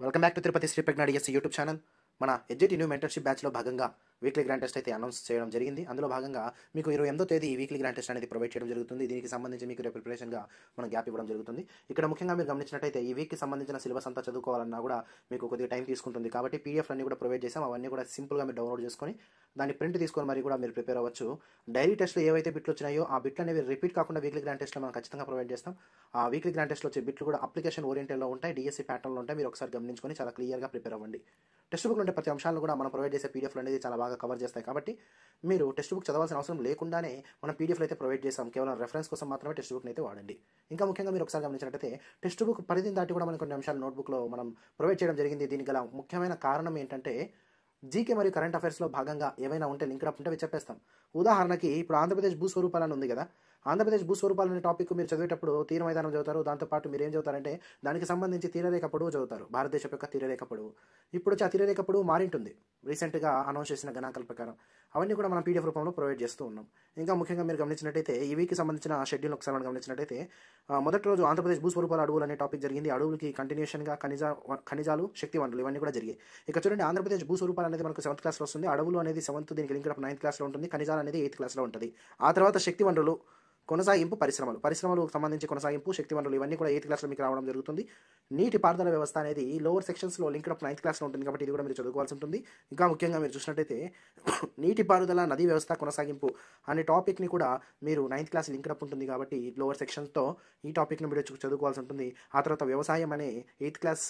Welcome back to Tirupati Shri ప్రజ్ఞాడిఎస్ YouTube channel. మన ఎడ్జిటి న్యూ మెంటర్షిప్ బ్యాచ్లో భాగంగా వీక్లీ గ్రాండ్ టెస్ట్ అయితే అనౌన్స్ చేయడం జరిగింది. అందులో భాగంగా మీకు 28వ తేదీ ఈ వీక్లీ గ్రాండ్ టెస్ట్ అనేది ప్రొవైడ్ చేయడం జరుగుతుంది. దీనికి సంబంధించి మీకు రేపు ప్రిపరేషన్గా మనం గ్యాప్ ఇవ్వడం జరుగుతుంది. ఇక్కడ ముఖ్యంగా మీరు గమనించినట్టయితే ఈ వీక్కి సంబంధించిన సిలబస్ అంతా చదువుకోవాలన్నా కూడా మీకు కొద్దిగా టైం తీసుకుంటుంది. కాబట్టి పీడిఎఫ్ అన్ని కూడా ప్రొవైడ్ చేసాం. అవన్నీ కూడా సింపుల్గా మీరు డౌన్లోడ్ చేసుకొని దాన్ని ప్రింట్ తీసుకొని మరి కూడా మీరు ప్రిపేర్ అవ్వచ్చు. డైలీ టెస్ట్లో ఏవైతే బిట్లు వచ్చినాయో ఆ బిట్లు అనేవి రిపీట్ కాకుండా వీక్లీ గ్రాండ్ టెస్ట్లో మనం ఖచ్చితంగా ప్రొవైడ్ చేస్తాం. ఆ వీక్లీ గ్రాండ్ టెస్ట్లో వచ్చే బిట్లు కూడా అప్లికేషన్ ఓరియంటెడ్లో ఉంటాయి, డిఎస్సీ ప్యాటర్న్లో ఉంటాయి. మీరు ఒకసారి గమనించుకొని చాలా క్లియర్గా ప్రిపేర్ అవ్వండి. టెక్స్ట్ బుక్లో ఉండే ప్రతి అంశాలను కూడా మనం ప్రొవైడ్ చేసే పీడిఎఫ్లు అనేది చాలా బాగా కవర్ చేస్తాయి. కాబట్టి మీరు టెక్స్ట్ బుక్ చదవాల్సిన అవసరం లేకుండానే మనం పీడిఎఫ్లు అయితే ప్రొవైడ్ చేస్తాం. కేవలం రెఫరెన్స్ కోసం మాత్రమే టెక్స్ట్ బుక్ని అయితే వాడండి. ఇంకా ముఖ్యంగా మీరు ఒకసారి గమనించినట్టయితే టెక్స్ట్ బుక్ పరిధిని దాటి కూడా మనం కొన్ని అంశాలు నోట్బుక్లో మనం ప్రొవైడ్ చేయడం జరిగింది. దీనికి గల ముఖ్యమైన కారణం ఏంటంటే జీకే మరియు కరెంట్ అఫైర్స్లో భాగంగా ఏవైనా ఉంటే లింక్ అప్ ఉంటే అవి చెప్పేస్తాం. ఉదాహరణకి ఇప్పుడు ఆంధ్రప్రదేశ్ భూస్వరూపాలని ఉంది కదా, ఆంధ్రప్రదేశ్ భూస్వరూపాలు అనే టాపిక్ మీరు చదివేటప్పుడు తీర మైదానం చదువుతారు. దాంతోపాటు మీరు ఏం చదువుతారంటే దానికి సంబంధించి తీరరేఖ పొడవు చదువుతారు, భారతదేశం యొక్క తీరరేఖ పొడవు. ఇప్పుడు వచ్చి ఆ తీరరేఖ పొడవు మారింటుంది రీసెంట్గా అనౌన్స్ చేసిన గణాంకాల ప్రకారం. అవన్నీ కూడా మనం పీడిఎఫ్ రూపంలో ప్రొవైడ్ చేస్తూ ఉన్నాం. ఇంకా ముఖ్యంగా మీరు గమనించినట్టయితే ఈ వీక్కి సంబంధించిన షెడ్యూల్ ఒకసారి మనం గమనించినట్టయితే మొదటి రోజు ఆంధ్రప్రదేశ్ భూస్వరూపాల అడవులు అనే టాపిక్ జరిగింది. అడవులకి కంటిన్యూషన్గా ఖనిజాలు, శక్తి వనరులు ఇవన్నీ కూడా జరిగాయి. ఇక చూడండి, ఆంధ్రప్రదేశ్ భూస్వరూపాలు అనేది మనకు 7th క్లాస్లో వస్తుంది. అడవులు అనేది 7th, దీనికి లింక్ అప్ 9th క్లాస్లో ఉంటుంది. ఖనిజాలు అనేది 8th క్లాస్లో ఉంటుంది. ఆ తర్వాత శక్తి వనరులు, కొనసాగింపు, పరిశ్రమలకు సంబంధించి కొనసాగింపు, శక్తి వనరులు ఇవన్నీ కూడా 8th క్లాస్లో మీకు రావడం జరుగుతుంది. నీటి పారుదల వ్యవస్థ అనేది లోవర్ సెక్షన్స్లో లింక్ అప్ 9th క్లాస్లో ఉంటుంది. కాబట్టి ఇది కూడా మీరు చదువుకోవాల్సి ఉంటుంది. ఇంకా ముఖ్యంగా మీరు చూసినట్టయితే నీటి పారుదల, నదీ వ్యవస్థ, కొనసాగింపు అనే టాపిక్ని కూడా మీరు 9th క్లాస్ లింక్ అప్ ఉంటుంది. కాబట్టి లోవర్ సెక్షన్స్తో ఈ టాపిక్ని మీరు చదువుకోవాల్సి ఉంటుంది. ఆ తర్వాత వ్యవసాయం అనే 8th క్లాస్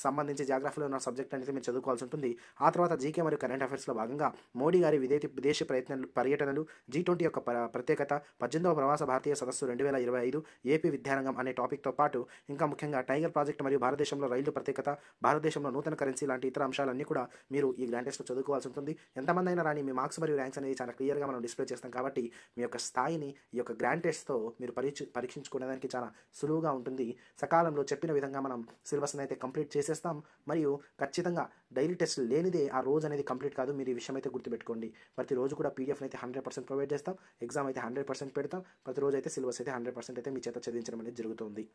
సంబంధించి జాగ్రఫీలో ఉన్న సబ్జెక్ట్ అనేది మీరు చదువుకోవాల్సి ఉంటుంది. ఆ తర్వాత జీకే మరియు కరెంట్ అఫైర్స్లో భాగంగా మోడీ గారి విదేశీ పర్యటనలు, G20 యొక్క ప్రత్యేకత, 18వ ప్రవాస భారతీయ సదస్సు 2025, ఏపీ విద్యారంగం అనే టాపిక్తో పాటు ఇంకా ముఖ్యంగా టైగర్ ప్రాజెక్ట్ మరియు భారతదేశంలో రైలు ప్రత్యేకత, భారతదేశంలో నూతన కరెన్సీ లాంటి ఇతర అంశాలన్నీ కూడా మీరు ఈ గ్రాండ్ టెస్ట్లో చదువుకోవాల్సి ఉంటుంది. ఎంతమంది అయినా రాని మీ మార్క్స్ మరియు ర్యాంక్స్ అనేది చాలా క్లియర్గా మనం డిస్ప్లే చేస్తాం. కాబట్టి మీ యొక్క స్థాయిని ఈ యొక్క గ్రాండ్ టెస్ట్తో మీరు పరీక్షించుకునేదానికి చాలా సులువుగా ఉంటుంది. సకాలంలో చెప్పిన విధంగా మనం సిలబస్ అయితే కంప్లీట్ చేసేస్తాం. మరియు ఖచ్చితంగా డైలీ టెస్ట్ లేనిదే ఆ రోజు అనేది కంప్లీట్ కాదు. మీరు ఈ విషయం అయితే గుర్తుపెట్టుకోండి. ప్రతిరోజు కూడా పీడిఎఫ్ అయితే 100% ప్రొవైడ్ చేస్తాం. ఎగ్జామ్ అయితే 100% పెడతాం. ప్రతిరోజు అయితే సిలబస్ అయితే 100% అయితే మీ చేత చదివించడం అనేది జరుగుతుంది.